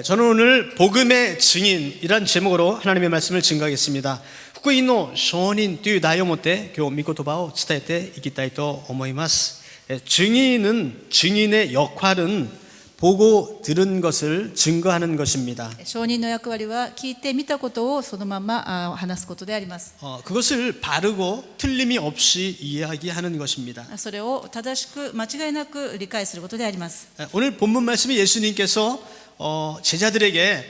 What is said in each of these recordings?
저는 오늘 복음의 증인이란 제목으로 하나님의 말씀을 증거하겠습니다. 福音の証人という題を持って今日御言葉を伝えていきたいと思います。증인의 역할은 보고 들은 것을 증거하는 것입니다. 証人の役割は聞いて見たことをそのまま話すことであります。 그것을 바르고 틀림이 없이 이야기하는 것입니다. それを正しく間違いなく理解することであります。 오늘 본문 말씀에 예수님께서 제자들에게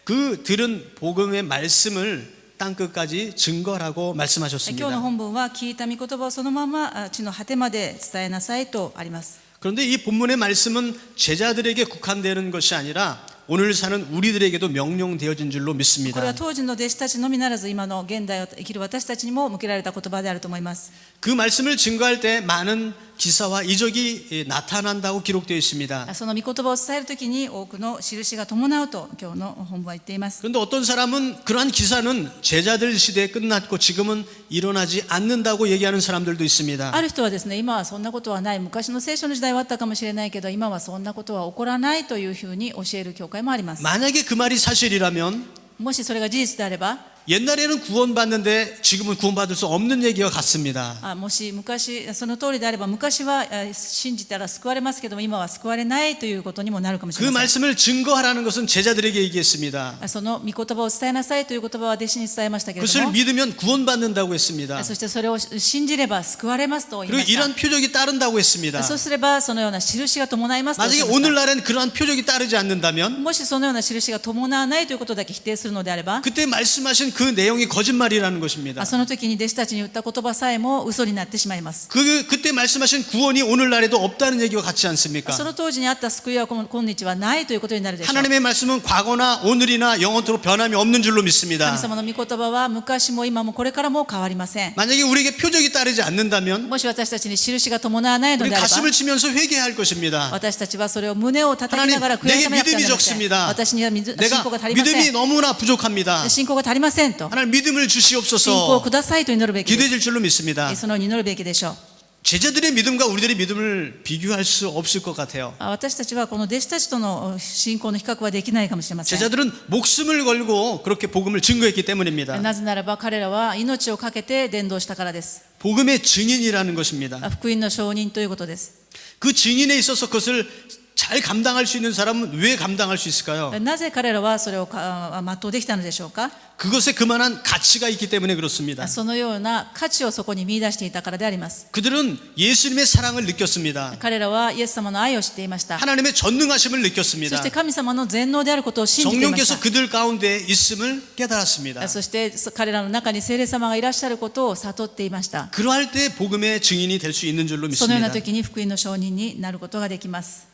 그 들은 복음의 말씀을 땅끝까지 증거라고 今日 말씀하셨습니다. の本文は聞いた御言葉をそのまま地の果てまで伝えなさいとあります。 그런데 이 본문의 말씀은 제자들에게 국한되는 것이 아니라 오늘 사는 우리들에게도 명령되어진 줄로 これ 믿습니다. は当時の弟子たちのみならず今の現代を生きる私たちにも向けられた言葉であると思います。 그 말씀을 증거할 때 많은 기사와 이적이 나타난다고 기록되어 있습니다. その御言葉を伝えるときに多くの印が伴うと今日の本文は言っています。 그런데 어떤 사람은 그러한 기사는 제자들 시대에 끝났고 지금은 일어나지 않는다고 얘기하는 사람들도 있습니다. ある人はですね、今はそんなことはない、昔の聖書の時代はあったかもしれないけど今はそんなことは起こらないというふうに教える教会もあります。 만약에 그 말이 사실이라면 もしそれが事実であれば、 옛날에는 구원받는데 지금은 구원받을 수 없는 얘기가 같습니다. もし昔その通りであれば、昔は信じたら救われますけども今は救われないということにもなるかもし 그 れません。 말씀을 증거하라는 것은 제자들에게 얘기했습니다. その御言葉を伝えなさいという言葉は弟子に伝えましたけれど 그것을 も、 믿으면 구원받는다고 했습니다. そしてそれを信じれば救われますと言い 그리고 ました。 이러한 표적이 따른다고 했습니다. そうすればそのような印が伴いますとおっし 만약에 ゃいました。 오늘날엔 그러한 표적이 따르지 않는다면 もしそのような印が伴わないということだけ否定するのであれば、 그때 말씀하신 그 내용이 거짓말이라는 것입니다. その時に弟子たちに言った言葉さえも嘘になってしまいます。 그때 말씀하신 구원이 오늘날에도 없다는 얘기와 같지 않습니까? その当時にあった救いは今日はないということになるでしょう。 하나님의 말씀은 과거나 오늘이나 영원토록 변함이 없는 줄로 神 믿습니다. 様の御言葉は昔も今もこれからも変わりません。 만약에 우리에게 표적이 따르지 않는다면 もし私たちに印が伴わないの 우리 であれば、 가슴을 치면서 회개할 것입니다. 私たちはそれを胸を叩きながら悔やまなくてはなりません。私には信 내가 仰が足りませ 믿음이 ん。 너무나 부족합니다. 信仰が足りませんと。 하나님 믿음을 信仰を 주시옵소서 くださいと祈るべきで 기도해줄 줄로 믿습니다. す。そのように祈るべきでしょう。 제자들의 믿음과 우리들의 믿음을 비교할 수 없을 것 같아요. 私たちはこの弟子たちとの信仰の比較はできないかもしれません。 제자들은 목숨을 걸고 그렇게 복음을 증거했기 때문입니다. なぜならば彼らは命を懸けて伝道したからです。 복음의 증인이라는 것입니다. 福音の証人ということです。 그 증인에 있어서 그것을 잘 감당할 수 있는 사람은 왜 감당할 수 있을까요? なぜ彼らはそれを全うできたのでしょうか。 그것에 그만한 가치가 있기 때문에 그렇습니다. そのような価値をそこに見出していたからであります。 그들은 예수님의 사랑을 느꼈습니다. 彼らはイエス様の愛を知っていました。 하나님의 전능하심을 そ 느꼈습니다. して神様の全能であることを信じていまし 성령께서 た。 그들 가운데 있음을 깨달았습니다. そして彼らの中に聖霊様がいらっしゃることを悟っていました。 그러할 때 복음의 증인이 될 수 있는 줄로 そのよう 믿습니다. な時に福音の証人になることができます。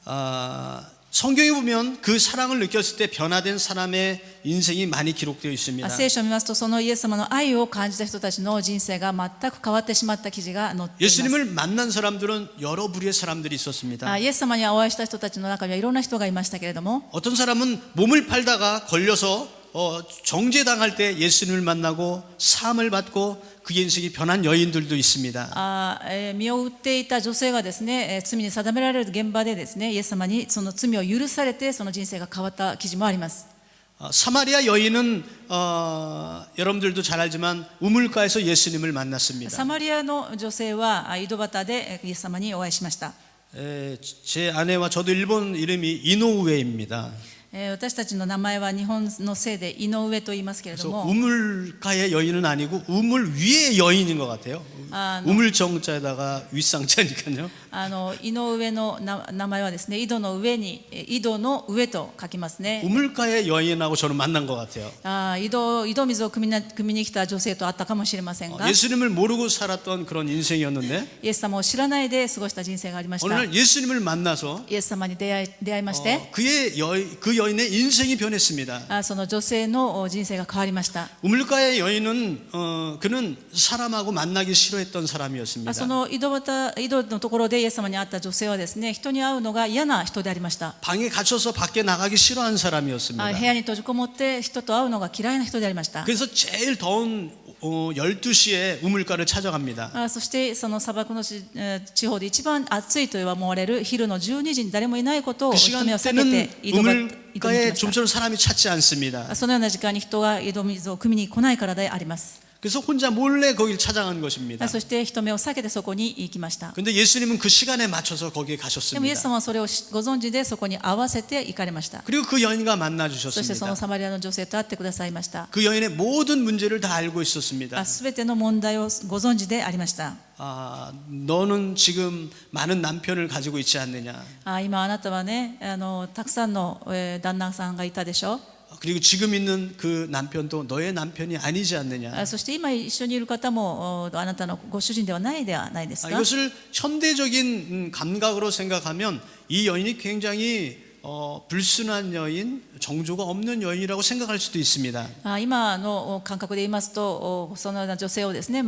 성경에 보면 그 사랑을 느꼈을 때 변화된 사람의 인생이 많이 기록되어 있습니다. 聖書を見ますとそのイエス様の愛を感じた人たちの人生が全く変わってしまった記事が載っています。 예수님을 만난 사람들은 여러 부류의 사람들이 있었습니다. イエス様にお会いした人たちの中にはいろんな人がいましたけれども、 어떤 사람은 몸을 팔다가 걸려서 정죄당할 때 예수님을 만나고 사함을 받고 그의 인생이 변한 여인들도 있습니다. 身を売っていた女性がですね、罪に定められる現場でですね、イエス様にその罪を許されてその人生が変わった記事もあります。 사마리아 여인은 여러분들도 잘 알지만 우물가에서 예수님을 만났습니다. サマリアの女性は井戸端でイエス様にお会いしました。 제 아내와 저도 일본 이름이 이노우에입니다. 私たちの名前は日本の姓で井上と言いますけれど 그래서 も、 우물가의 여인은 아니고 우물 위의 여인인 것 같아요. 우물 정자에다가 윗상자니까요. 井上の名前はですね、井戸の上に井戸の上と書きますね。 우물가의 여인하고 저는 만난 것 같아요. 井戸水を汲みに来た女性と会ったかもしれませんが、 예수님을 모르고 살았던 그런 인생이었는데 イエス様を知らないで過ごした人生がありました。 오늘 예수님을 만나서 イエス様に出会いまして、 그 여인의 인생이 변했습니다. その女性の人生が変わりました。 우물가의 여인은 그는 사람하고 만나기 싫어했던 사람이었습니다. その井戸のところでイエス様に会った女性はですね、人に会うのが嫌な人でありました。 방에 갇혀서 밖에 나가기 싫어한 사람이었습니다. 部屋に閉じこもって人と会うのが嫌いな人でありました。 그래서 제일 더운 12시에 우물가를 찾아갑니다.そしてその砂漠の地方で一番暑いと思われる昼の12時に誰もいないことを 그 人目を避け 시간대는 て挑みに 우물가에 来まし 좀처럼 사람이 찾지 않습니다. た。そのような時間に人が井戸水を汲みに来ないからであります。 그래서 혼자 몰래 거기를 찾아간 것입니다. そして人目を避けてそこに行きました。 그런데 예수님은 그 시간에 맞춰서 거기에 でもイエス 가셨습니다. 様はそれをご存知でそこに合わせて行かれました。 그리고 그 여인과 만나 そしてその 주셨습니다. サマリアの女性と会ってくださいました。 그 여인의 모든 문제를 다 알고 있었습니다. すべての問題をご存知でありました。 너는 지금 많은 남편을 가지고 있지 않느냐. 今あなたはね、たくさんの旦那さんがいたでしょ。 그리고 지금 있는 그 남편도 너의 남편이 아니지 않느냐. そして今一緒にいる方もあなたのご主人ではないではないですか。 이것을 현대적인 감각으로 생각하면 이 여인이 굉장히 불순한 여인, 정조가 없는 여인이라고 생각할 수도 있습니다. 今の感覚で言いますと、そのような女性をですね、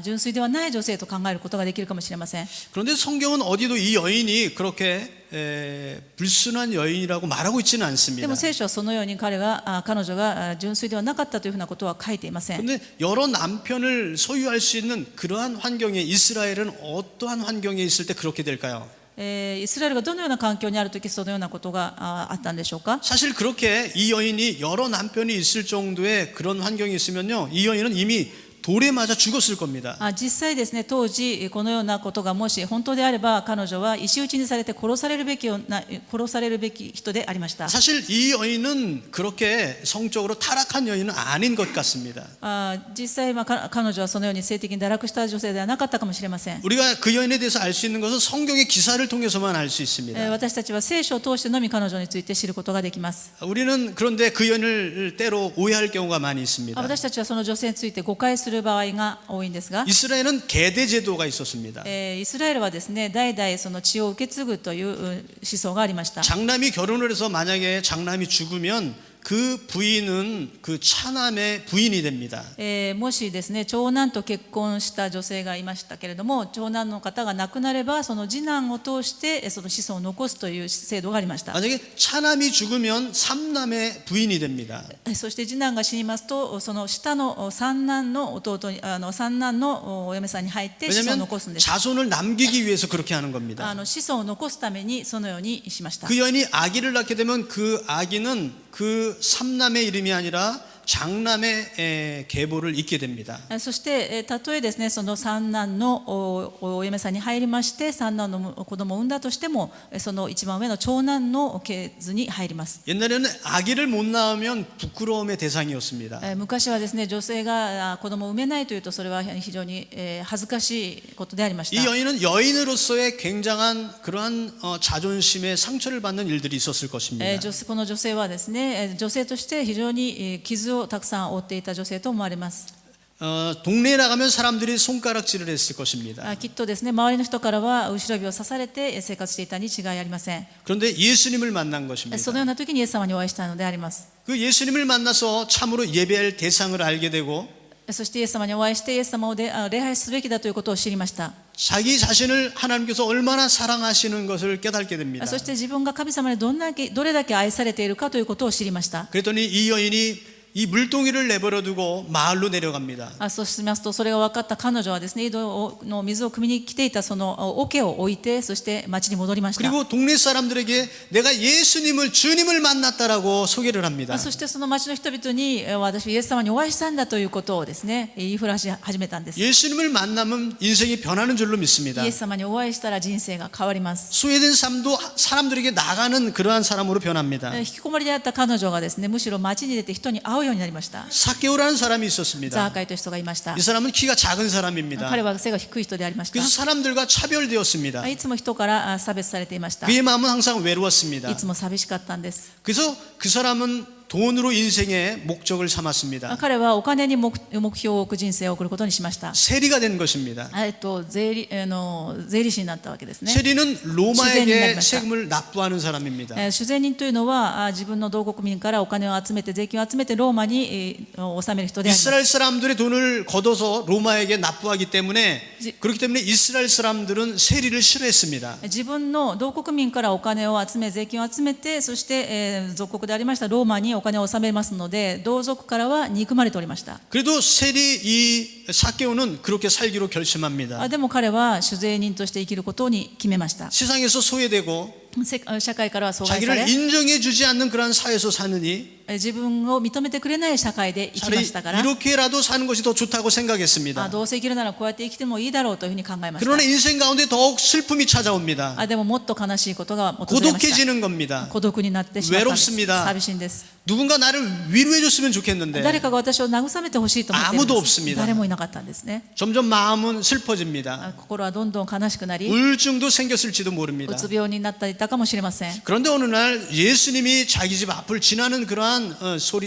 純粋ではない女性と考えることができるかもしれません。 그런데 성경은 어디도 이 여인이 그렇게 불순한 여인이라고 말하고 있지는 で 않습니다. も聖書はそのように彼女が純粋ではなかったというふうなことは書いていません。 그런데 여러 남편을 소유할 수 있는 그러한 환경에 이스라엘은 어떠한 환경에 있을 때 그렇게 될까요? イスラエルがどのような環境にあるときそのようなことがあったんでしょうか。 사실 그렇게 이 여인이 여러 남편이 있을 정도의 그런 환경이 있으면요, 이 여인은 이미 돌에 맞아 죽었을 겁니다. 実際ですね、当時このようなことがもし本当であれば彼女は石打ちにされて殺されるべき人でありました。 사실 이 여인은 그렇게 성적으로 타락한 여인은 아닌 것 같습니다. 実際彼女はそのように性的に堕落した女性ではなかったかもしれません。 우리가 그 여인에 대해서 알 수 있는 것은 성경의 기사를 통해서만 알 수 있습니다. 私たちは聖書を通してのみ彼女について知ることができます。 우리는 그런데 그 여인을 때로 오해할 경우가 많이 있습니다. 私たちはその女性について誤解する場合が多いんですが、 이스라엘은 계대 제도가 있었습니다. イスラエルはですね、代々その血を受け継ぐという思想がありました。 장남이 결혼을 해서 만약에 장남이 죽으면 그 부인은 그 차남의 부인이 됩니다. もしですね、長男と結婚した女性がいましたけれども、長男の方が亡くなればその次男を通してその子孫を残すという制度がありました。 만약에 차남이 죽으면 삼남의 부인이 됩니다. そして次男が死にますと、その下の三男の弟に三男のお嫁さんに入って子孫を 왜냐하면 残すんです。 자손을 남기기 위해서 그렇게 하는 겁니다. 子孫を残すためにそのようにしました。 그 여인이 아기를 낳게 되면 그 아기는 그 삼남의 이름이 아니라 장남의 계보를 잇게 됩니다. そしてたとえですね、その三男のお嫁さんに入りまして三男の子供を産んだとしても、その一番上の長男の系図に入ります。 옛날에는 아기를 못 낳으면 부끄러움의 대상이었습니다. 昔はですね、女性が子供を産めないというとそれは非常に恥ずかしいことでありまし 이 た。 여인은 여인으로서의 굉장한 그러한 자존심의 상처를 받는 일들이 있었을 것입니다. この女性はですね、女性として非常に傷をたくさん負っていた女性と思われます。 동네에 나가면 사람들이 손가락질을 했을 것입니다. きっとですね、周りの人からは後ろ指を刺されて生活していたに違いありません。 그런데 예수님을 만난 것입니다. そのような時にイエス様にお会いしたのであります。 그 예수님을 만나서 참으로 예배할 대상을 알게 되고 そしてイエス様にお会いしてイエス様を礼拝すべきだということを知りました。 자기 자신을 하나님께서 얼마나 사랑하시는 것을 깨닫게 됩니다. そして自分が神様にどれだけ愛されているかということを知りました。 그랬더니 이 여인이 이 물동이를 내버려 두고 마을로 내려갑니다. そうしますと、それが分かった彼女はですね、井戸の水を汲みに来ていたその桶を置いて、そして町に戻りました。 그리고 동네 사람들에게 내가 예수님을 주님을 만났다라고 소개를 합니다. そしてその町の人々に私はイエス様にお会いしたんだということをですね、言いふらし始めたんです。 예수님을 만나면 인생이 변하는 줄로 믿습니다. イエス様にお会いしたら人生が変わります。 소외된 삶도 사람들에게 나가는 그러한 사람으로 변합니다. 引きこもりであった彼女がですね、むしろ町に出て人に会うようになりました。 사케오라는 사람이 ザー 있었습니다. カイという人がいました。 이 사람은 키가 작은 사람입니다. 彼は背が低い人でありました。 그래서 사람들과 차별되었습니다. いつも人から差別されていました。 그의 마음은 항상 외로웠습니다. いつも寂しかったんです。 그래서 그 사람은 돈으로 인생의 목적을 삼았습니다. 彼はお金に目標を置く人生を送ることにしました。 세리가 된 것입니다. 税理士になったわけですね。 세리는 주제인이 로마에게 나리마시다. 세금을 납부하는 사람입니다. 主税人というのは自分の同国民からお金を集めて税金を集めてローマに納める人であります。 이스라엘 사람들의 돈을 걷어서 로마에게 납부하기 때문에 그렇기 때문에 이스라엘 사람들은 세리를 싫어했습니다. 自分の同国民からお金を集め税金を集めてそして属国でありましたローマにお金を納めますので、同族からは憎まれておりました。 그래도 셀이 이 사개오는 그렇게 살기로 결심합니다. でも彼は酒税人として生きることに決めました。 세상에서 소외되고 社会からは阻害され、 자기를 인정해 주지 않는 그러한 사회에서 사느니 自分を認めてくれない社会で生きま 차라리 したから、 이렇게라도 사는 것이 더 좋다고 생각했습니다. どうせ生きるならこうやって生きてもいいだろうというふうに考えました。 그러나 인생 가운데 더욱 슬픔이 찾아옵니다. でももっと悲しいことが訪れました。 고독해지는 겁니다. 孤独になってしまったんです。 외롭습니다. 寂しいんです。 누군가 나를 위로해 줬으면 좋겠는데 誰かが私を慰めてほしいと思っているん 아무도 です 없습니다. 誰もいなかったんですね。 점점 마음은 슬퍼집니다. 心はどんどん悲しくなり、 우울증도 생겼을지도 う 모릅니다. つ病になっていたかもしれません。 그런데 어느 날 예수님이 자기 집 앞을 지나는 그러한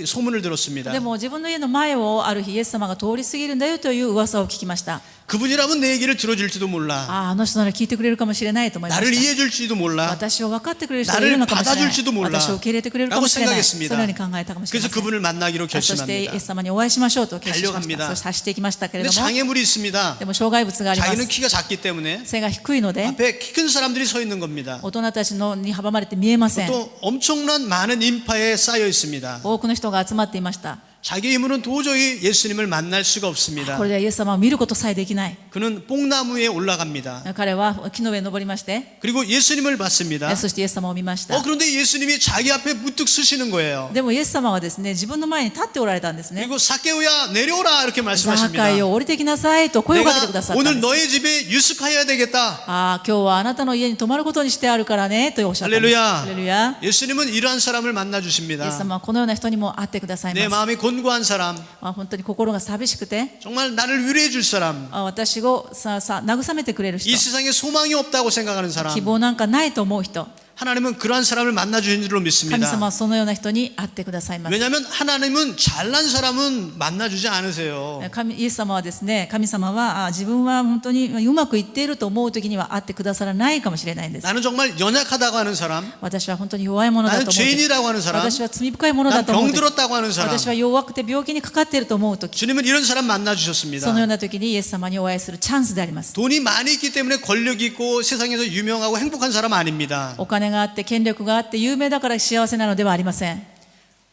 소문을 들었습니다. でも自分の家の前をある日イエス様が通り過ぎるんだよという噂を聞きました。 그분이라면 내 얘기를 들어줄지도 몰라. あの人なら聞いてくれるかもしれないと思いま 나를 した。 이해해 줄지도 몰라. 私を分かってくれる人がいるのかもしれない。 나를 받아줄지도 몰라. 私を受け入れてくれるかもしれない。 라고 そ 생각했습니다. のように考えたかもしれま 그래서 せん。 그분을 만나기로 そしてイ 결심합니다. エス様にお会いしましょうと決心しまし 달려갑니다. た。そして走っていきましたけれ 근데 ども、 장애물이 있습니다. でも障害物がありま 자기는 す。 키가 작기 때문에 背が低いので 앞에 키 큰 사람들이 서 있는 겁니다. 大人たちのに阻まれて見えません。 또 엄청난 많은 인파에 쌓여 있습니다. 多くの人が集まっていました。 자기 힘으로는 도저히 예수님을 만날 수가 없습니다. これではイエス様を見ることさえできない。 그는 뽕나무 위에 올라갑니다. 彼は木の上に登りまして、 그리고 예수님을 봤습니다. そしてイエス様を見ました。 그런데 예수님이 자기 앞에 무뚝 서시는 거예요. でもイエス様はですね、自分の前に立っておられたんですね。 그리고 사케오야 내려오라 이렇게 ザー 말씀하십니다. カイを降りてきなさいと声をかけてくださったん 오늘 です。 너의 집에 유숙하여야 되겠다. 今日はあなたの家に泊まることにしてあるからねとおっしゃったんです。 할렐루야. ハレルヤ。 예수님은 이러한 사람을 만나 イエス 주십니다. 様はこのような人にも会ってください 내 ます。 마음이 곤고한 사람, 本当に心が寂しくて、 정말 나를 위로해 줄 사람, 私を慰めてくれる人 이 、 세상에 소망이 없다고 생각하는 希 사람, 望なんかないと思う人、 하나님은 그러한 사람을 만나 주신 줄로 神 믿습니다. 様はそのような人に会ってくださいます。 왜냐하면 하나님은 잘난 사람은 만나 주지 않으세요. イエス様はですね、神様は自分は本当にうまくいっていると思う時には会ってくださらないかもしれないんです。 나는 정말 연약하다고 하는 사람, 私は本当に弱いものだ 나는 と思う時、 죄인이라고 하는 사람, 私は罪深いものだ 난 と思う 병 時、 들었다고 하는 사람, 私は弱くて病気にかかっていると思う時、 주님은 이런 사람 만나 주셨습니다. そのような時にイエス様にお会いするチャンスであります。 돈이 많이 있기 때문에 권력이 있고 세상에서 유명하고 행복한 사람 아닙니다. お金があって権力があって有名だから幸せなのではありません。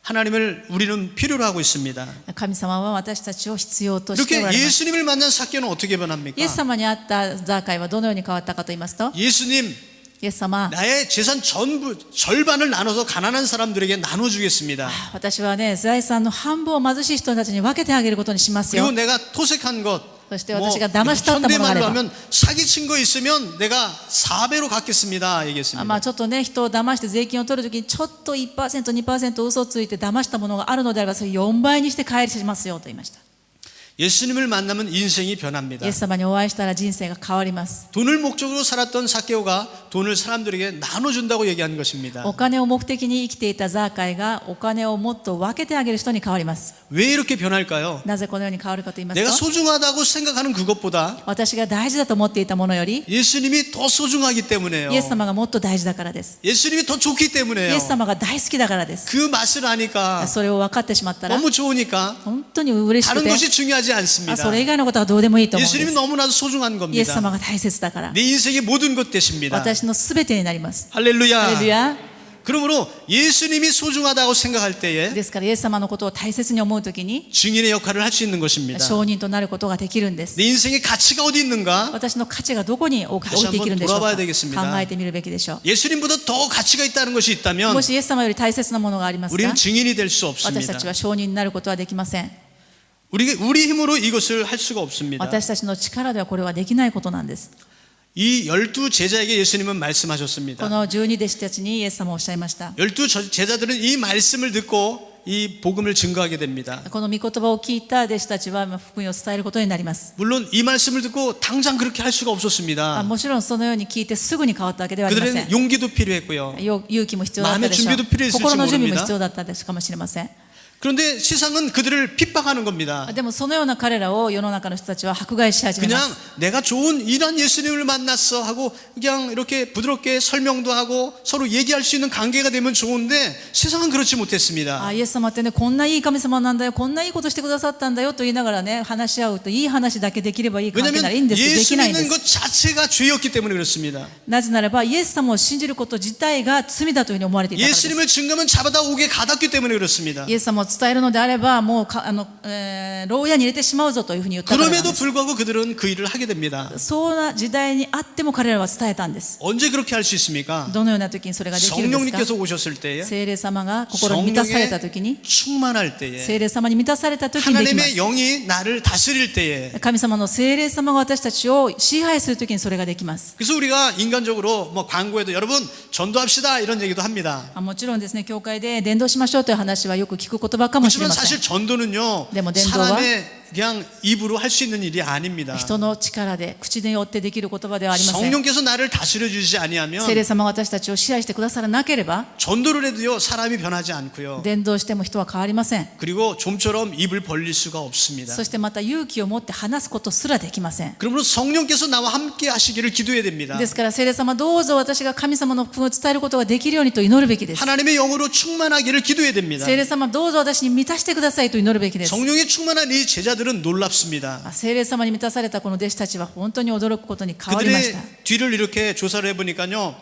하나님을 우리는 필요로 하고 있습니다. 神様は私たちを必要としてお 이렇게 られます。 예수님을 만난 사케오는 어떻게 イエ 변합니까? ス様に会ったザーカイはどのように変わったかと言いますと、 예수님, イエス様、 나의 재산 전부 절반을 나눠서 가난한 사람들에게 나눠주겠습니다. 私はね、財産の半分を貧しい人たちに分けてあげることにしますよ。 그리고 내가 토색한 것, そして私が騙し取ったものがあれ 현대말로 ば、 하면 사기친 거 있으면 내가 4배로 갚겠습니다. 얘기했습니다. ちょっとね、人を騙して税金を取るときにちょっと 1%、2% 嘘をついて騙したものがあるのであれば、それ4倍にして返しますよと言いました。 예수님을 만나면 인생이 イ 변합니다. エス様にお会いしたら人生が変わります。 돈을 목적으로 살았던 사케오가 돈을 사람들에게 나눠준다고 얘기한 것입니다. お金を目的に生きていたザーカイがお金をもっと分けてあげる人に変わります。 왜 이렇게 변할까요? なぜこのように変わるかと言います 내가 と、 소중하다고 생각하는 그것보다 私が大事だと思っていたものより、 예수님이 더 소중하기 때문에요. イエス様がもっと大事だからです。 예수님이 더 좋기 イ 때문에요. エス様が大好きだからです。 그 맛을 아니까 それを分かってしまったら、 너무 좋으니까 本当に嬉しく 다른 て、 것이 중요하지 않습니다. それ以外のことはどうでもいいと思うんで 예수님이 す。 너무나도 소중한 イエス 겁니다. 様が大切だから、 내 인생의 모든 것 되십니다. 私のすべてになります。 할렐루야. ハレルヤ。 그러므로 예수님이 소중하다고 생각할 때에 ですからイエス様のことを大切に思うときに 증인의 역할을 할 수 있는 것입니다. 証人となることができるんです。 내 인생의 가치가 어디 있는가? 私の価値がどこに置い 다시 ていけるんでしょう 한번 か。 돌아봐야 되겠습니다. 考えてみるべきでしょう。 예수님보다 더 가치가 있다는 것이 있다면 もしイエス様より大切なものがありますか、 우리는 증인이 될 수 私た 없습니다. ちは証人になることはできません。 우리 힘으로 이것을 할 수가 없습니다. 私たちの力ではこれはできないことなんです。 이 12 제자에게 예수님은 こ 말씀하셨습니다. の12弟子たちにイエス様はおっしゃいました。 12 제자들은 이 말씀을 듣고 이 복음을 증거하게 됩니다. この御言葉を聞いた弟子たちは福音を伝えることになります。 물론 이 말씀을 듣고 당장 그렇게 할 수가 없었습니다. もちろんそのように聞いてすぐに変わったわけではありません。 그들은 용기도 필요했고요. 勇気も必要だったでしょ 마음의 준비도 필요했을지 う。心の準備も 모릅니다. 必要だったかもしれません。 그런데 세상은 그들을 핍박하는 겁니다. でもそのような彼らを世の中の人たちは迫害し始めま 그냥 す。 내가 좋은 이런 예수님을 만났어 하고 그냥 이렇게 부드럽게 설명도 하고 서로 얘기할 수 있는 관계가 되면 좋은데 세상은 그렇지 못했습니다. あ、イエス様ってね、こんないい神様なんだよ、こんないいことしてくださったんだよと言いながらね、話し合うといい話だけできればいい関係ならいいん 왜냐하면 ですけど、で 예수 きないんで 믿는 す。 것 자체가 죄였기 때문에 그렇습니다. なぜならば、イエス様を信じること自体が罪だというふうに思われていたからです。 예수님을 증거하면 잡아다 오게 가뒀기 때문에 그렇습니다. イエス様を伝えるのであれば、もう牢屋に入れてしまうぞというふうに言ったからなん 그럼에도 です。 불구하고 그들은 그 일을 하게 됩니다. そうな時代にあっても彼らは伝えたんです。 언제 그렇게 할 수 있습니까? どのような時にそれができるんですか。 성령님께서 오셨을 때에 聖霊様が心に満たされた時に、 성령에 충만할 때에 聖霊様に満たされた時にできま 하나님의 す。 영이 나를 다스릴 때에 神様の聖霊様が私たちを支配する時にそれができます。 그래서 우리가 인간적으로 뭐 광고에도 여러분 전도합시다 이런 얘기도 합니다. もちろんですね、教会で伝道しましょうという話はよく聞く言葉かもしれ 그렇지만 ません。 사실 전도는요 네, 뭐伝道は 사람의 그냥 입으로 할 수 있는 일이 아닙니다. 人の力で口によってできる言葉ではありません。 성령께서 나를 다스려 주시지 아니하면 聖霊様が私たちを支配してくださらなければ 전도를 해도요 사람이 변하지 않고요. 伝道しても人は変わりません。 그리고 좀처럼 입을 벌릴 수가 없습니다. そしてまた勇気を持って話すことすらできません。 그러므로 성령께서 나와 함께 하시기를 기도해야 됩니다. ですから聖霊様どうぞ私が神様の福音を伝えることができるようにと祈るべきです。 하나님의 영으로 충만하기를 기도해야 됩니다. 聖霊様どうぞ私に満たしてくださいと祈るべきです。 성령에 충만한 이 제자들은 놀랍습니다. 聖霊様に満たされたこの弟子たちは本当に驚くことに変わりまし 그들의 た。 뒤를 이렇게 조사를 해보니까요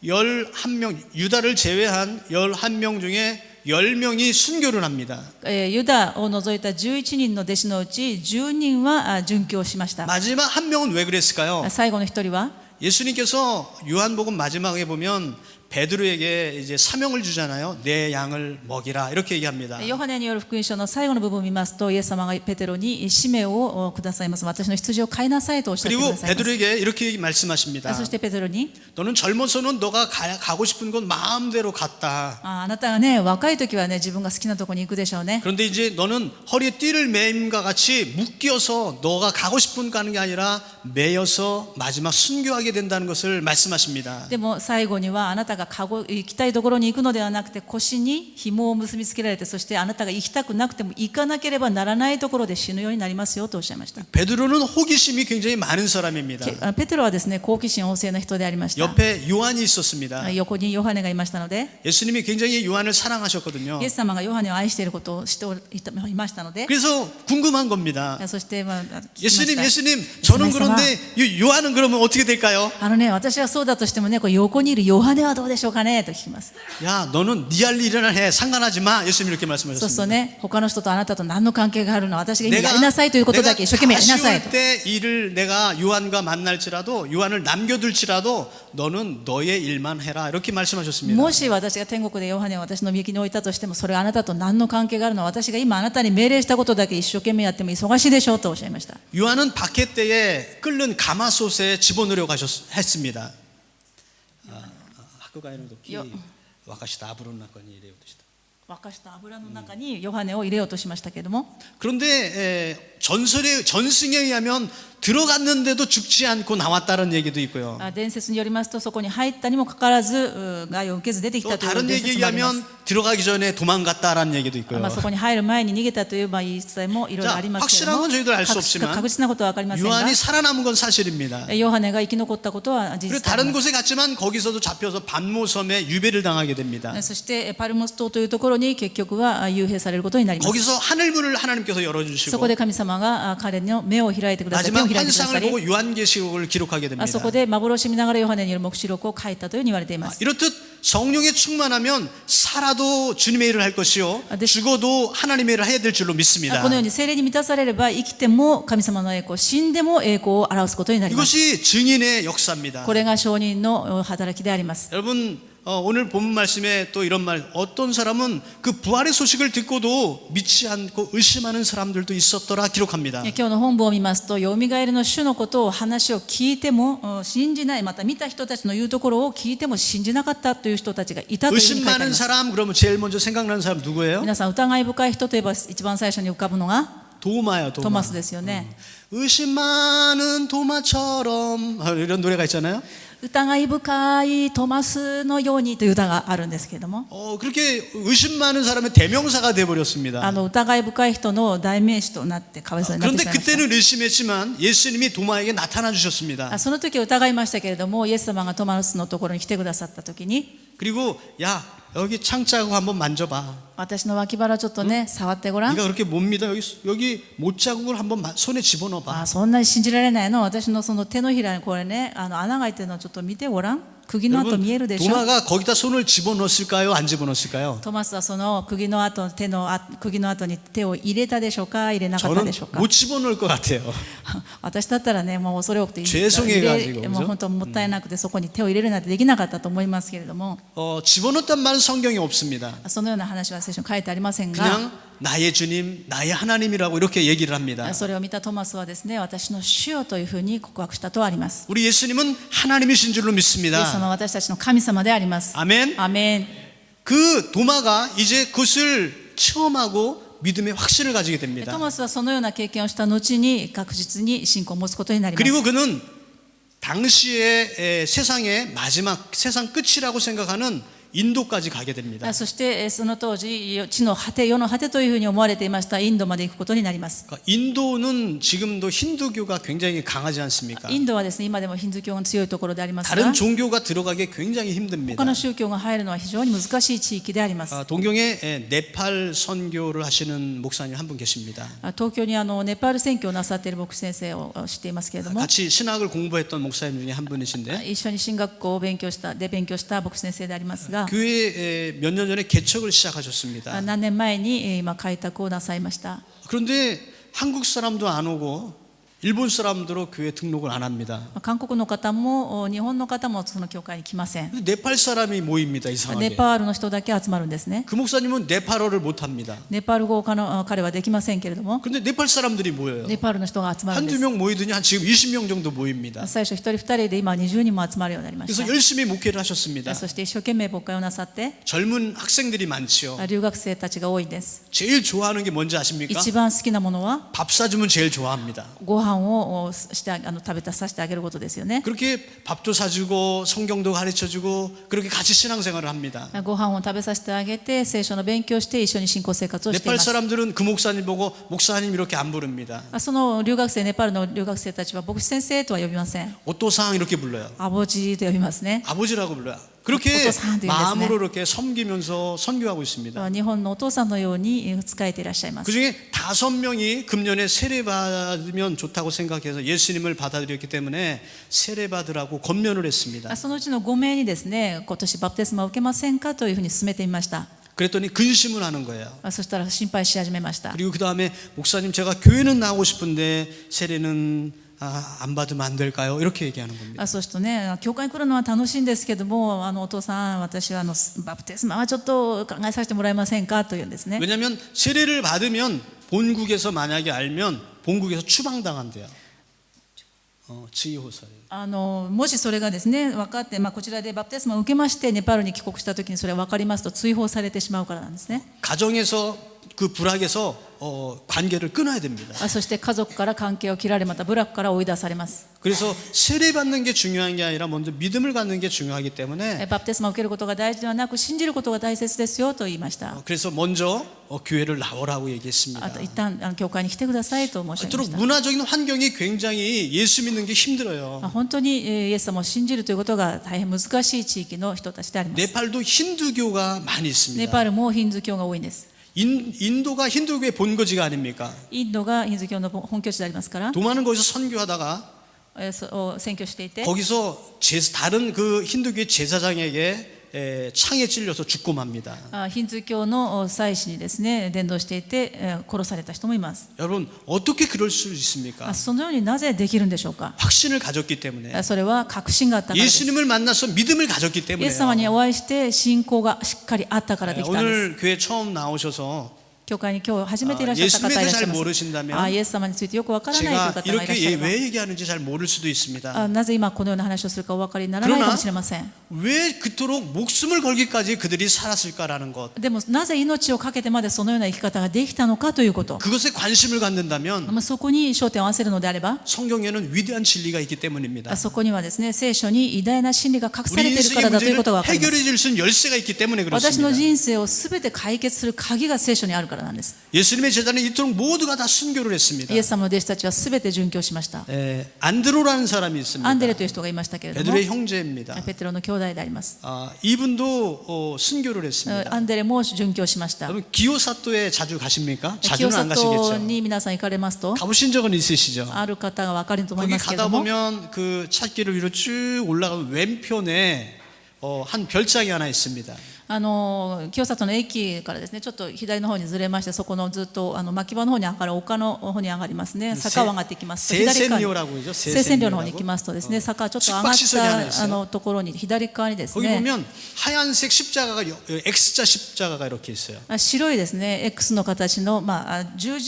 11명 유다를 제외한 11명 중에 10명이 순교를 합니다. ユダを除いた11人の弟子のうち10人は殉教しました。 마지막 한 명은 왜 그랬을까요? 最後の一人は 예수님께서 요한복음 마지막에 보면 베드로에게 이제 사명을 주잖아요. 내 양을 먹이라 이렇게 얘기합니다. ヨハネによる福音書の最後の部分を見ますと、イエス様がペテロに使命をくださいます。私の羊を飼いなさいとおっしゃってく 그리고 ださいます。 베드로에게 이렇게 말씀하십니다. そしてペテロに、 너는 젊어서는 너가 가고 싶은 곳 마음대로 갔다. あなたがね、若い時はね、自分が好きなところに行くでしょうね。 그런데 이제 너는 허리에 띠를 매임과 같이 묶여서 너가 가고 싶은 가는 게 아니라 매여서 마지막 순교하게 된다는 것을 말씀하십니다. でも最後にはあなたが行きたいところに行くのではなくて、腰に紐を結びつけられて、そしてあなたが行きたくなくても行かなければならないところで死ぬようになりますよとおっしゃいました。 베드로는 호기심이 굉장히 많은 사람입니다. ペテロはですね、好奇心旺盛な人でありました。 옆에 요한이 있었습니다. 横にヨハネがいましたので、 예수님이 굉장히 요한을 사랑하셨거든요. イエス様がヨハネを愛していることを知っていましたので、 그래서 궁금한 겁니다. そして聞きました 예수님, 저는 그런데 요한은 그러면 어떻게 될까요? 私はそうだとしてもね、これ横にいるヨハネはどうでしょうかねと聞きます。 야, 너는 네 할 일이나 해. 상관하지 마. 예수님 이렇게 そうすると 말씀하셨습니다. ね、他の人とあなたと何の関係があるの、私が今やりなさいということだけ一生懸命やりなさいと。 다시 올 때 일을 내가 요한과 만날지라도 요한을 남겨둘지라도 너는 너의 일만 해라. 이렇게 말씀하셨습니다. もし私が天国でヨハネを私の右に置いたとしても、それはあなたと何の関係があるの、私が今あなたに命令したことだけ一生懸命やっても忙しいでしょうとおっしゃいました。 요한은 박해 때에 끓는 가마솥에 집어넣으려고 했습니다. 학교가에는 도끼 와카시다 아브론 나거니 이래요. 沸かした油の中にヨハネを入れようとしましたけれども、 그런데 전승에 의하면 들어갔는데도 죽지 않고 나왔다는 얘기도 있고요. 伝説によりますと、そこに入ったにもかかわらず害を受けず出てき 또 たという 다른 伝 얘기에 説もあります。 의하면 들어가기 전에 도망갔다라는 얘기도 있고요. そこに入る前に逃げたという言い伝えもいろいろありますけれど 확실한 も、 건 저희들 알 수 없지만 確実なことは分かりませんが、 요한이 살아남은 건 사실입니다. ヨハネが生き残ったことは事 그리고 実であり 다른 ます。 곳에 갔지만 거기서도 잡혀서 반모섬에 유배를 당하게 됩니다. そしてパルモス島というところに結局は幽閉されることになります。 거기서 하늘문을 하나님께서 そ 열어주시고 こで神様が彼の目を開いてください、手を 마지막 開いてくださ 환상을 り、 보고 요한계시록을 기록하게 됩니다. そこで幻見ながらヨハネによる黙示録を書いたというふうに言われています。 이렇듯 성령에 충만하면 살아도 주님의 일을 할 것이요 네. 죽어도 하나님의 일을 해야 될 줄로 믿습니다. このように聖霊に満たされれば、生きても神様の栄光、死んでも栄光を表すことになります。 이것이 증인의 역사입니다. これが証人の働きであります。 여러분 오늘 본문 말씀에 또 이런 말, 어떤 사람은 그 부활의 소식을 듣고도 믿지 않고 의심하는 사람들도 있었더라 기록합니다. 今日の本文を見ますと、よみがえりの主のことを話を聞いても信じない、また見た人たちの言うところを聞いても信じなかったという人たちがいたというふうに 의심 書いてあり 많은 ます。 사람 그러면 제일 먼저 생각나는 사람 누구예요? 皆さん、疑い深い人といえば一番最初に浮かぶのが 도마요. ト 도마. マスですよね。 의심 많은 도마처럼 이런 노래가 있잖아요. 疑い深いトマスのようにという歌があるんですけれども、 그렇게 의심 많은 사람의 대명사가 돼버렸습니다. 疑い深い人の代名詞となってかわいそうになって 그런데 しまいました。 그때는 의심했지만 예수님이 도마에게 나타나 주셨습니다. その時は疑いましたけれども、イエス様がトマスのところに来てくださった時に、 그리고 야 여기 창자국 한번 만져봐. 私の脇腹ちょっとね、触ってごらん。 네가 그렇게 못 믿어. 여기 못자국을 한번 손에 집어넣어봐. そんなに信じられないの。私のその手のひらにこれね、穴が開いてるのをちょっと見てごらん。釘の跡見えるでしょ。 도마가 거기다 손을 집어넣었을까요? 안 집어넣었을까요? トマスはその釘の跡に手を入れたでしょうか、入れなかったで 저는 しょうか。 못 집어넣을 것 같아요. 私だったらね、もう恐れ多くて죄송해가지고 그죠? もう本当もったいなくてそこに手を入れるなんてできなかったと思いますけれども、 집어넣었단 말은 성경에 없습니다. そのような話は聖書に書いてありませんが、 그냥 나의 주님, 나의 하나님이라고 이렇게 얘기를 합니다. それを見たトマスはですね、私の主よというふうに告白したとあります。 우리 예수님은 하나님이신 줄로 イエス様 믿습니다. は私たちの神様であります。 아멘. アーメン。 그 도마가 이제 그것을 체험하고 믿음의 확신을 가지게 ト 됩니다. マスはそのような経験をした後に確実に信仰を持つことになります。 그리고 그는 당시의 세상의 마지막 세상 끝이라고 생각하는 인도까지 가게 됩니다. そしてその当時地の果て、世の果てというふうに思われていましたインドまで行くことになります。 그러니까 인도는 지금도 힌두교가 굉장히 강하지 않습니까? インドはですね、今でもヒンドゥー教が強いところでありますが、 다른 종교가 들어가기 굉장히 힘듭니다. 他の宗教が入るのは非常に難しい地域であります。 동경에 네팔 선교를 하시는 목사님 한 분 계십니다. 東京にネパール宣教をなさっている牧師先生を知っていますけれども、 같이 신학을 공부했던 목사님 중에 한 분이신데 一緒に神学校を勉強した牧師先生でありますが、 교회 몇 년 전에 개척을 시작하셨습니다. 何年前に今開拓をなさいました。 그런데 한국 사람도 안 오고 일본 사람들도 교회 등록을 안 합니다. 韓国の方も日本の方もその教会に来ません。 근데 네팔 사람이 모입니다. ネ 이상하게. パールの人だけ集まるんですね。 그 목사님은 네팔어를 못 합니다. ネパール語を彼はできませんけれども、 그런데 네팔 사람들이 모여요. ネパールの人が集まるんで 한두 す。 명 모이더니 한 지금 20명 정도 모입니다. 最初1人2人で今20人も集まるようになりまし 그래서 た。 열심히 목회를 하셨습니다. そして一生懸命牧会をなさって、 젊은 학생들이 많지요. 留学生たちが多いんです。 제일 좋아하는 게 뭔지 아십니까? 一番好きなものは 밥 사주면 제일 좋아합니다. ご飯をしてさせてあげることですよね。 그렇게 밥도 사주고 성경도 가르쳐주고 그렇게 같이 신앙생활을 합니다. ご飯を食べさせてあげて聖書の勉強をして一緒に信仰生活をしてい 네팔 ます。 사람들은 그 목사님 보고 목사님 이렇게 안 부릅니다. そのネパールの留学生たちは牧師先生とは呼びません。 오토상 이렇게 불러요. アボジと呼びますね。 아버지라고 불러요. 그렇게 오토상 마음으로 이렇게 섬기면서 선교하고 있습니다. 日本のお父さんのように仕えていらっしゃいます。 그중에 5명이 금년에 세례받으면 좋다고 생각해서 예수님을 받아들였기 때문에 세례받으라고 권면을 했습니다. そのうちの5名にですね、今年バプテスマを受けませんかというふうに勧めてみました。 그랬더니 근심을 하는 거예요. そしたら心配し始めました。 그리고 그 다음에 목사님 제가 교회는 나오고 싶은데 세례는 안 받으면 안 될까요? 이렇게 얘기하는 겁니다. そうするとね、教会に来るのは楽しいんですけども、お父さん、私はバプテスマはちょっと考えさせてもらえませんかというんですね。 왜냐하면 세례를 받으면 본국에서 만약에 알면 본국에서 추방당한대요. 지휘호사예요. もしそれがですね分かって、こちらでバプテスマを受けましてネパールに帰国した時にそれが分かりますと追放されてしまうからなんですね。 가정에서 그 불악에서 관계를 끊어야 됩니다. そして家族から関係を切られ、また部落から追い出されます。 그래서 세례 받는 게 중요한 게 아니라 먼저 믿음을 갖는 게 중요하기 때문에 バプテスマを受けることが大事ではなく信じることが大切ですよと言いました。 그래서 먼저 교회를 나오라고 얘기했습니다. あと一旦教会に来てくださいと申し上げま 그토록 した。 문화적인 환경이 굉장히 예수 믿는 게 힘들어요. 本当にイエス様を信じるということが大変難しい地域の人たちであります。 네팔도 힌두교가 많이 ネ 있습니다. パールもヒンズー教が多いんです。 인도가 힌두교의 본거지가 아닙니까? インドがヒンズー教の本拠地でありますから、 도마는 거기서 선교하다가 選挙していて、 거기서 다른 그 힌두교의 제사장에게 창에 찔려서 죽고 맙니다. ヒンズー教の祭司にですね伝道していて殺された人もいます。 여러분 어떻게 그럴 수 있습니까? そのようになぜできるんでしょうか。 확신을 가졌기 때문에 それは確信があったからです。 예수님을 만나서 믿음을 가졌기 イエ 때문에요. ス様にお会いして信仰がしっかりあったからできたんです。 오늘 교회 처음 나오셔서 教会に今日初めていらっしゃった方いらっしゃい 예수님에 ます 대해서 잘 모르신다면 イエス様についてよくわからないという 제가 方がいらっしゃ 이렇게 れば 왜 얘기하는지 잘 모를 수도 있습니다. なぜ今このような話をするかお分かりにならないかもしれません 왜 그토록 목숨을 걸기까지 그들이 살았을까라는 것, でもなぜ命を懸けてまでそのような生き方ができたのかということ 그것에 관심을 갖는다면 そこに焦点を合わせるのであれば 성경에는 위대한 진리가 있기 때문입니다. そこにはですね聖書に偉大な真理が隠さ 우리 れているから 인생의 だということが 문제를 分かります 해결해 줄 수 있는 열쇠가 있기 때문에 私の 그렇습니다. 人生をすべて解決する鍵が聖書にあるからなんです 예수님의 제자는 이토록 모두가 다 순교를 했습니다. イエス様の弟子たちはすべて殉教しました 안드로라는 사람이 있습니다. アンデレという人がいましたけれども 베드로의 형제입니다. ペテロの兄弟であります 이분도 순교를 했습니다. アンデレも殉教しました 여러분 기요사토에 자주 가십니까? 清 자주는 안 里 가시겠죠. に皆さん行かれますと 가보신 적은 있으시죠? ある方が分かると思い 거기 ますけれ 가다 ども 보면 그 찻길을 위로 쭉 올라가면 왼편에 한 별장이 하나 있습니다. 清里の駅からですねちょっと左の方にずれましてそこのずっと牧場の方に上がる丘の方に上がりますね坂を上がっていきますと左側に 세센료라고 그러죠. 聖戦寮の方に行きますとですね坂ちょっと上がったところに左側にです 거기 ね 보면 하얀색 십자가가 X자 십자가가 이렇게 있어요. 白いですね X の形の、十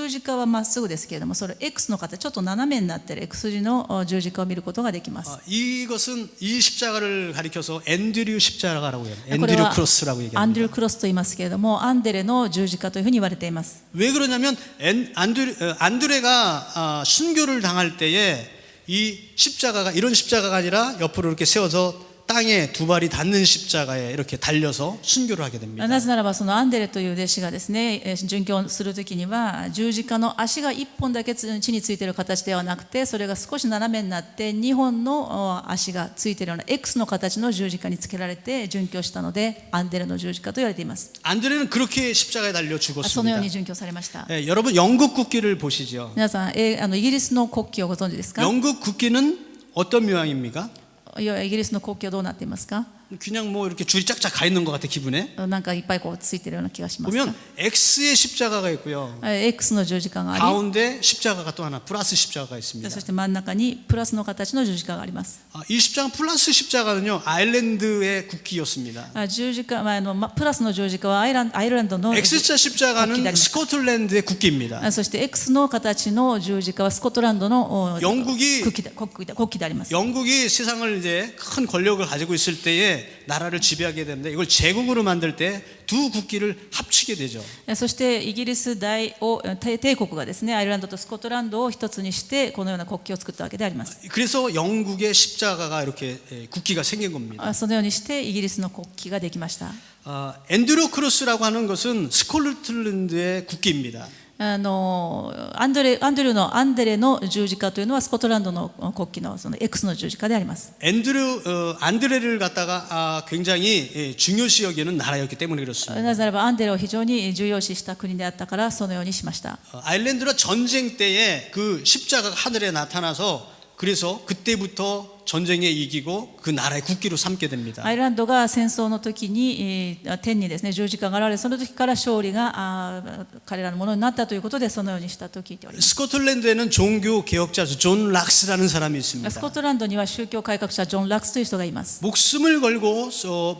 字架はまっすぐですけれどもそれ X の形ちょっと斜めになっている X 字の十字架を見ることができます 이것은 이 십자가를 가리켜서 앤드류 십자가라고 해요. これ 앤드류 は 크로스라고 アン 얘기합니다. ドゥルクロスと言いますけれどもアンデレの十字架というふうに言われています 왜 그러냐면 안드레가 순교를 당할 때에 이 십자가가 이런 십자가가 아니라 옆으로 이렇게 세워서 땅에 두 발이 닿는 십자가에 이렇게 달려서 순교를 하게 됩니다. なぜならばそのアンデレという弟子がですね殉教するときには十字架の足が一本だけ地についている形ではなくてそれが少し斜めになって2本の足がついているような X の形の十字架につけられて殉教したのでアンデレの十字架と言われています 안드레는 그렇게 십자가에 달려 そのよう 죽었습니다. に殉教されました 여러분 영국 국기를 보시죠. 皆さんイギリスの国旗をご存知ですか 영국 국기는 어떤 모양입니까? イギリスの国旗はどうなっていますか 그냥 뭐 이렇게 줄이 쫙쫙 가 있는 것 같아 기분에. なんかいっぱいこうついてるような気がします 보면 X의 십자가가 있고요. X の十字架があり 가운데 십자가가 또 하나 플러스 십자가가 있습니다. そして真ん中にプラスの形の十字架があります 이 십자가 플러스 십자가는요 아일랜드의 국기였습니다. 十字架プラスの十字架はアイルランドの X자 십자가는 스코틀랜드의 국기입니다. そして X の形の十字架はスコットランドの 영국이 国旗であります 영국이 세상을 이제 큰 권력을 가지고 있을 때에 나라를 지배하게 되는데 이걸 제국으로 만들 때 두 국기를 합치게 되죠. そしてイギリス帝国がですねアイルランドとスコットランドを一つにしてこのような国旗を作ったわけであります 그래서 영국의 십자가가 이렇게 국기가 생긴 겁니다. そのようにしてイギリスの国旗ができました 앤드류 크로스라고 하는 것은 스코틀랜드의 국기입니다. アンデレの十字架というのはスコットランドの国旗のその X の十字架であります 안드레를 갖다가 굉장히 중요시 여기는 나라였기 때문에 그렇습니다. なぜならばアンデレを非常に重要視した国であったからそのようにしました 아일랜드라 전쟁 때에 그 십자가가 하늘에 나타나서 그래서 그때부터 전쟁에 이기고 그 나라의 국기로 삼게 됩니다. アイルランドが戦争の時に天にですね十字架が現れその時から勝利が彼らのものになったということでそのようにしたと聞いております 스코틀랜드에는 종교 개혁자 존 락스라는 사람이 있습니다. スコットランドには宗教改革者ジョン・ラックスという人がいます 목숨을 걸고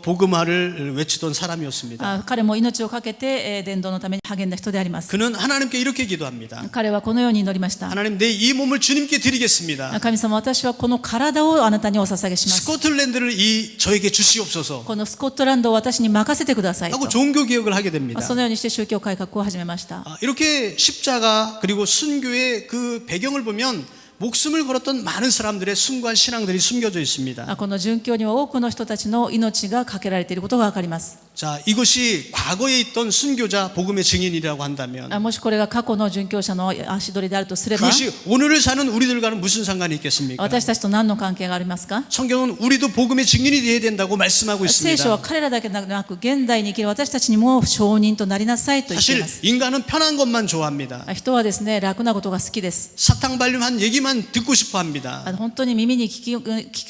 복음화를 외치던 사람이었습니다. 彼も命を懸けて伝道のために励んだ人であります 그는 하나님께 이렇게 기도합니다. 彼はこのように祈りました 하나님 내 이 몸을 주님께 드리겠습니다. 神様私はこの体をあなたにお捧げします 스코틀랜드를 저에게 주시옵소서 このスコットランドを私に任せてくださいと 하고 종교 개혁을 하게 됩니다. そのようにして宗教改革を始めました 이렇게 십자가 그리고 순교의 그 배경을 보면 목숨을 걸었던 많은 사람들의 숭고한 신앙들이 숨겨져 있습니다. この殉教には多くの人たちの命がかけられていることが分かります 자, 이것이 과거에 있던 순교자 복음의 증인이라고 한다면 もしこれが過去の殉教者の足取りであるとすれば 그것이 오늘을 사는 우리들과는 무슨 상관이 있겠습니까? 私たちと何の関係がありますか 성경은 우리도 복음의 증인이 되어야 된다고 말씀하고 聖書は 있습니다. 彼らだけでなく現代に生きる私たちにも証人となりなさいと言ってい 사실 ます 인간은 편한 것만 좋아합니다. 人はですね楽なことが好きです 사탕발림한 얘기만 얘기만 듣고 싶어 합니다. 本当に耳に聞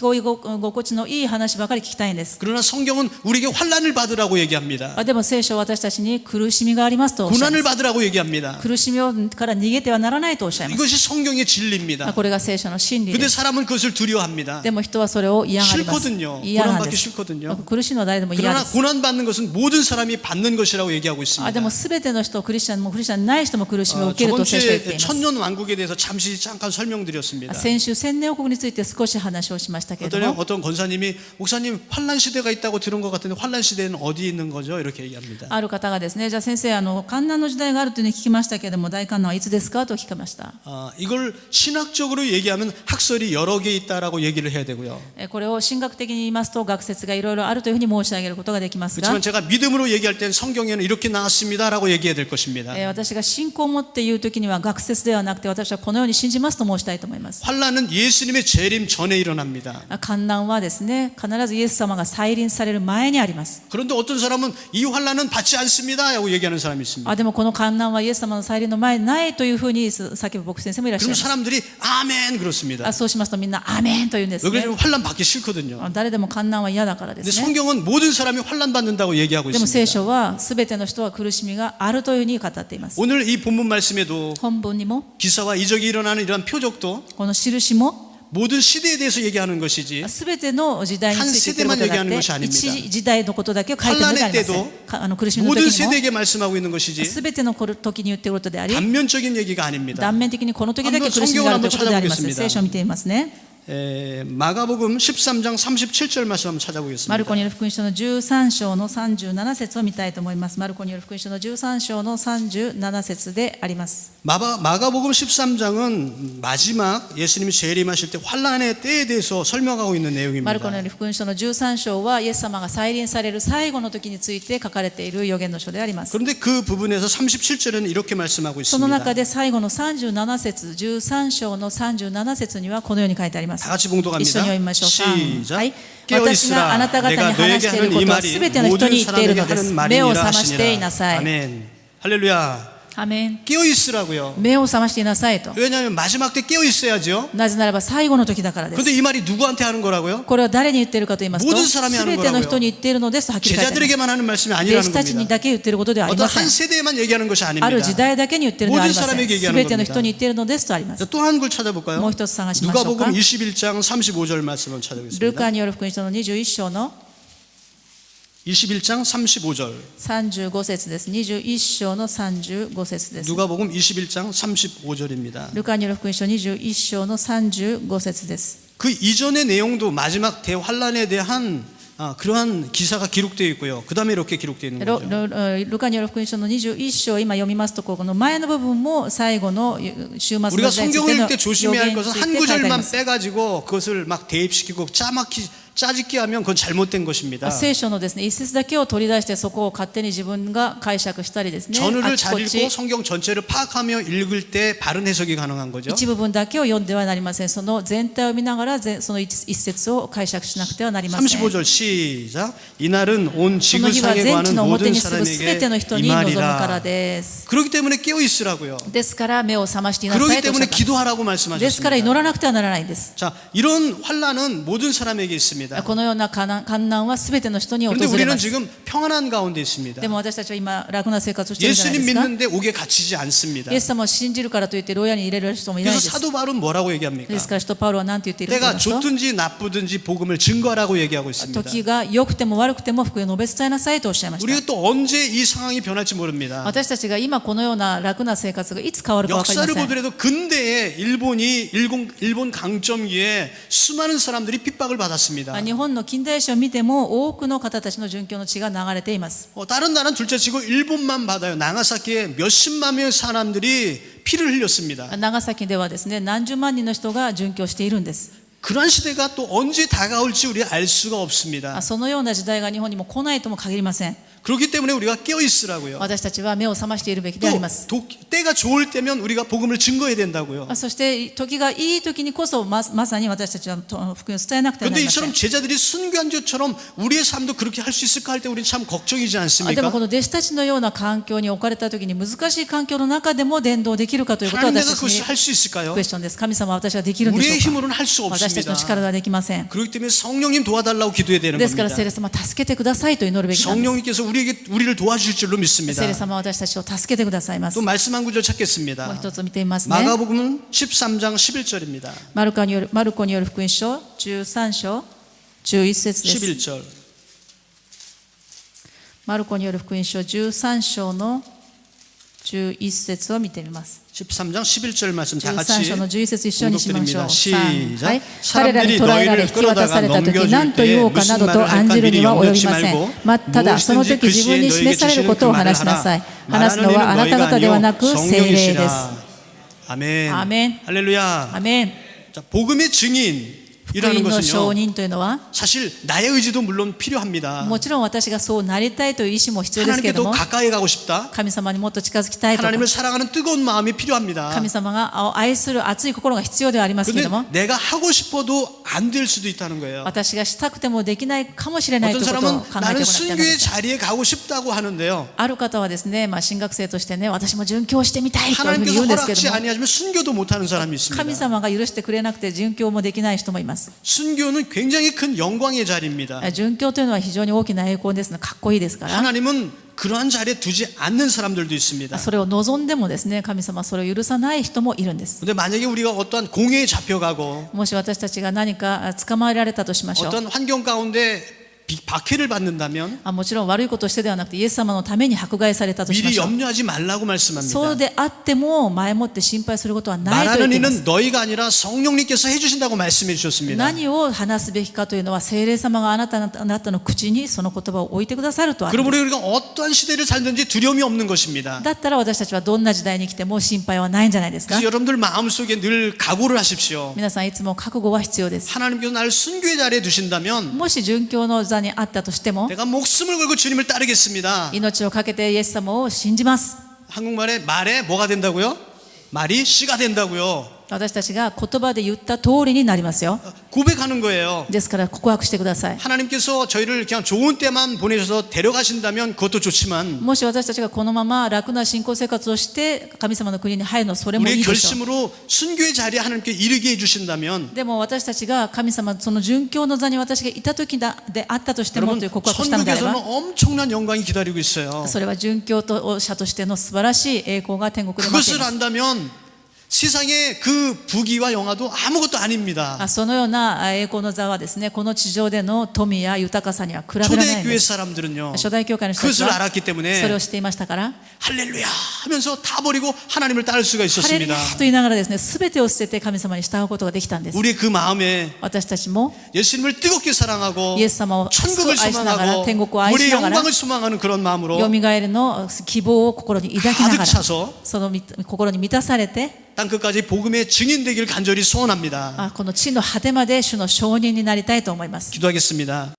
こえ心地のいい話ばかり聞きたいんです。 그러나 성경은 우리에게 환난을 받으라고 얘기합니다. でも聖書は私たちに苦しみがありますとおっしゃいま 고난을 す。 받으라고 얘기합니다. 苦しみから逃げてはならないとおっしゃいます。 이것이 성경의 진리입니다. これが聖書の真理 근데 です。 사람은 그것을 두려워합니다. でも人はそれを嫌がります。 싫거든요. 嫌なんで 고난받기 す。 싫거든요. 苦しいのは誰でも嫌 그러나 です。 고난받는 것은 모든 사람이 받는 것이라고 얘기하고 で 있습니다. も全ての人、クリスチャンもクリスチャンない人も苦しみを受ける 저번 と聖書は言って 주에 います。 천년 왕국에 대해서 잠깐 설명드렸습니다. 先週、千年王国について少し話をしましたけれども、 어떤 권사님이 목사님 환란 시대가 있다고 들은 것 같은데 환란 시대는 어디에 있는 거죠? 이렇게 얘기합니다. ある方がですね、じゃあ先生、観難の時代があるというふうに聞きましたけれども、大観難はいつですかと聞きました。 이걸 신학적으로 얘기하면 학설이 여러 개 있다라고 얘기를 해야 되고요. これを神学的に言いますと、学説がいろいろあるというふうに申し上げることができますが、 그렇지만 제가 믿음으로 얘기할 땐 성경에는 이렇게 나왔습니다라고 얘기해야 될 것입니다. 私が信仰を持って言うときには学説ではなくて、私はこのように信じますと申したいと思います。 환란은 예수님의 재림 전에 일어납니다. 観難はですね、必ずイエス様が再臨される前にあります。 그런데 어떤 사람은 이 환란은 받지 않습니다라고 얘기하는 사람이 있습니다. でもこの観難はイエス様の再臨の前にないというふうに叫ぶ牧師先生もいらっしゃい 그럼 ます。 사람들이 아멘 그렇습니다. そうしますとみんなアーメンと言うんです 왜 ね。 그러냐면 환란 받기 싫거든요. 誰でも観難は嫌だからで 근데 すね。 성경은 모든 사람이 환란 받는다고 얘기하고 でも聖 있습니다. 書は全ての人は苦しみがあるというふうに語っています。 오늘 이 본문 말씀에도 本文にも 기사와 이적이 일어나는 이러한 표적도 この印も 모든 시대에 대해서 얘기하는 것이지 全ての時代について言ってることであって、一時代のことだけを書いてるのではありません。苦しみの 모든 時に 세대에게 말씀하고 있는 것이지 も全ての時に言っていることであり、 단면적인 얘기가 아닙니다. 断面的にこの時だけ苦しみがあるということであります。 성경을 한번 聖書を見ていますね。 마가복음 13장 37절 말씀 한번 찾아보겠습니다. マルコによる福音書の13章の37節を見たいと思います。マルコによる福音書の13章の37節であります。 마가복음 13장은 마지막 예수님이 재림하실 때 환란의 때에 대해서 설명하고 있는 マルコ 내용입니다. による福音書の13章はイエス様が再臨される最後の時について書かれている預言の書であります。 그런데 그 부분에서 37절에는 이렇게 말씀하고 その 있습니다. 中で最後の37節、13章の37節にはこのように書いてあります。 다 같이 봉독합니다. 一緒に読みましょう。 시작. はい。 깨어 私があ 있으라. なた方に 내가 話し 너에게 ている 하는 こ 이 とは 말이 すべての人 모든 に言っている 사람에게 のです。 하는 目を 말이라 覚ましていな 하시니라. さい。 아멘. 할렐루야. アメン。 깨어 있으라고요. 目を覚ましていなさいと。 왜냐하면 마지막 때 깨어 있어야죠. なぜならば最後の時だからです。 근데 이 말이 누구한테 하는 거라고요? これは誰に言っているかと言いますと、 모든 사람이 す 하는 べての 거라고요. 人に言っているのですとはっきり書いてあります。 제자들에게만 하는 말씀이 弟 아니라는 子たちに 겁니다. だけ言っていることではあり 어떤 ません 한 。 세대에만 얘기하는 것이 あ 아닙니다. る時代だけに言っているのではありませ 모든 ん。 사람에게 す 얘기하는 べての人 겁니다. に言っているのですとあります。 또 한 글 찾아볼까요? もう一つ探しましょうか。 누가복음 21장 35절 말씀을 ル 찾아보겠습니다. カによる福音書の21章の 21장 35절. 35節です。21章の35節です。 누가복음 21장 35절입니다. ルカによる福音書21章の35節です。 그 이전의 내용도 마지막 대환란에 대한 그러한 기사가 기록되어 있고요. 그 다음에 이렇게 기록되어 있는 거죠. ルカによる福音書の21章、今読みますと、この前の部分も最後の終末の 우리가 時代につい 성경을 ての 읽을 때 予 조심해야 할 言に 것은 つい 한 て書いてありま 구절만 す。 빼가지고 그것을 막 대입시키고 짜집기 하면 그건 잘못된 것입니다. 聖書のですね、一節だけを取り出してそこを勝手に自分が解釈したりですね、 전후를 あち 잘 こ 읽고 ち 성경 전체를 파악하며 읽을 때 바른 해석이 가능한 거죠. 一部分だけを読んではなりません。その全体を見ながらその一節を解釈しなくてはなりません。 35절 시작. 이날은 온 その日は 지구상에 全地 관한 の表 모든 に住むすべての人 사람에게 に 이 臨むから 말이라. です。 그렇기 때문에 깨어 있으라고요. ですから目を覚ましていなさ 그렇기 いとおっしゃ 때문에 った。 기도하라고 ですから祈 말씀하셨습니다. らなくてはならないんです。 자, 이런 환란은 모든 사람에게 있습니다. このような観難はすべての人に訪 그런데 れ 우리는 ます。 지금 평안한 가운데 있습니다. でも私たちは今楽な生活をしているじゃない 예수님 ですか。 믿는데 옥에 갇히지 않습니다. イエス様を信じるからといって牢屋に入れる人もいないで 그래서 す。 사도 바울은 뭐라고 얘기합니까? ですから使徒パウロは何て言っているかと言い 때가 ますと、 좋든지 나쁘든지 복음을 증거하라고 얘기하고 있습니다. 時が良くても悪くても福音を述べ伝えなさいとおっしゃいました。 우리가 또 언제 이 상황이 변할지 모릅니다. 私たちが今このような楽な生活がいつ変わるか分かりま 역사를 せん。 보더라도 근대에 일본 강점기에 수많은 사람들이 핍박을 받았습니다. 日本の近代史を見ても多くの方たちの殉教の血が流れています。 다른 나라는 둘째치고 일본만 받아요. 나가사키에 몇십만 명의 사람들이 피를 흘렸습니다. 長崎ではですね、何十万人の人が殉教しているんです。 그러한 시대가 또 언제 다가올지 우리 알 수가 없습니다. そのような時代が日本にも来ないとも限りません。 그렇기 때문에 우리가 깨어 있으라고요. 私たちは目を覚ましているべきであります。 때가 좋을 때면 우리가 복음을 증거해야 된다고요. そして時がいい時にこそまさに私たちは福音を伝えなくてはな 그런데 りません。 이처럼 제자들이 순교한 것처럼 우리의 삶도 그렇게 할 수 있을까 할 때 우리는 참 걱정이지 でも 않습니까? この弟子たちのような環境に置かれた時に難しい環境の中でも伝道できるかということは 하나님 私 내가 たちに 그것을 할 수 있을까요? クエスチョンです。神様は私はできるんでしょ 우리의 うか。 힘으로는 할 수 私たちの 없습니다. 力ではできません。 그렇기 때문에 성령님 도와달라고 기도해야 되는 ですから 겁니다. 聖霊様助けてくださいと祈るべきなんです。 성령님께서 우리를 도와주실 줄로 믿습니다. 聖霊様は私たちを助けてくださいます。 또 も 말씀 한 구절 う 찾겠습니다. 一つ見てみますね。 마가복음은 13장 11절입니다. マルコによる福音書13章11節です。 11절. マルコによる福音書13章の11節を見てみます。 13장 11절 말씀 다 13 같이 章の11節一緒にしましょう。 봉독드립니다. はい 시작. 彼らに捕らえられ引き渡された時何と言おうかなどと案じるには及びません。ただその時自分に示されることを話しなさい。話すのはあなた方ではなく聖霊です。 아멘. 아멘. 할렐루야. アメン。 자, 복음의 福 증인이라는 音の証 것은요. 人というのは 사실 나의 의지도 물론 필요합니다. もちろん私がそうなりたいという意思も必要ですけれ 하나님께 ど 더 も 가까이 가고 싶다. 神様にもっと近づきたいとか 하나님을 사랑하는 뜨거운 마음이 필요합니다. 神様が愛する熱い心が必要ではありますけれ 근데 ども 내가 하고 싶어도 안 될 수도 있다는 거예요. 私がしたくてもできないかもしれないと 어떤 いうことを 사람은 考えてもら 나는 っているんで 순교의 す。 자리에 가고 싶다고 하는데요. ある方はですね、進学生としてね、私も殉教してみたいというふうに 하나님께서 言うんですけれ 허락지 ども 아니하시면 순교도 못하는 사람이 神 있습니다. 様が許してくれなくて殉教もできない人もいます。 순교는 굉장히 큰 영광의 자리입니다. 殉教というのは非常に大きな栄光ですね。かっこいいですから。 하나님은 그러한 자리에 두지 않는 사람들도 있습니다. それを望んでもですね、神様はそれを許さない人もいるんです。 근데 만약에 우리가 어떠한 공회에 잡혀가고 もし私たちが何か捕まえられたとしましょう。 어떤 환경 가운데 박해를 받는다면 もちろん悪いことをしてではなくてイエス様のために迫害されたとしま 미리 しょう。 염려하지 말라고 そう 말씀합니다. であっても前もって心配することはないと 말하는 言っています。 이는 너희가 아니라 성령님께서 해주신다고 말씀해 주셨습니다. 何を話すべきかというのは聖霊様があなたの口にその言葉を置いてくださるとあります。 그러므로 우리가 어떠한 시대를 살든지 두려움이 없는 것입니다. だったら私たちはどんな時代に来ても心配はないんじゃないですか。 그래서 여러분들 마음속에 늘 각오를 하십시오. 皆さんいつも覚悟は必要です。 하나님께서 나를 순교의 자리에 두신다면 もし殉教の座にあったとしても 내가 목숨을 걸고 주님을 따르겠습니다. 命をかけてイエス様を信じます。 한국말에 말에 뭐가 된다고요? 말이 씨가 된다고요. 私たちが言葉で言った通りになりますよ。 고백하는 거예요. ですから告白してください。 하나님께서 저희를 그냥 좋은 때만 보내셔서 데려가신다면 그것도 좋지만 もし私たちがこのまま楽な信仰生活をして神様の国に入るのそれもい 우리의 いでしょう。 결심으로 순교의 자리에 하나님께 이르게 해주신다면 でも私たちが神様その殉教の座に私がいた時であったとしても 여러분 という告白をしたのであれ 천국에서는 ば 엄청난 영광이 기다리고 있어요. それは殉教者としての素晴らしい栄光が天国で待ってい 그것을 ます。 안다면 세상의 그 부귀와 영화도 아무것도 아닙니다. そのような栄光の座はですね、この地上での富や豊かさには比べられないんで 초대교회 す。 사람들은요 初代教会の人たち 그것을 は 알았기 それを 때문에 知っていましたから、 할렐루야 하면서 다 버리고 하나님을 따를 수가 ハレル 있었습니다. ヤと言いながらですね、すべてを捨てて神様に従うことができたんです。 우리의 그 마음에 私たちも 예수님을 뜨겁게 사랑하고 イエス様を 천국을 愛しながら 소망하고 天国を愛 우리의 しながら 영광을 소망하는 그런 마음으로 よみがえりの希望を心に抱きなが 가득 ら 차서 その心に満たされて 땅 끝까지 복음의 증인되기를 간절히 소원합니다. この地の果てまで主の証人になりたいと思います。 기도하겠습니다.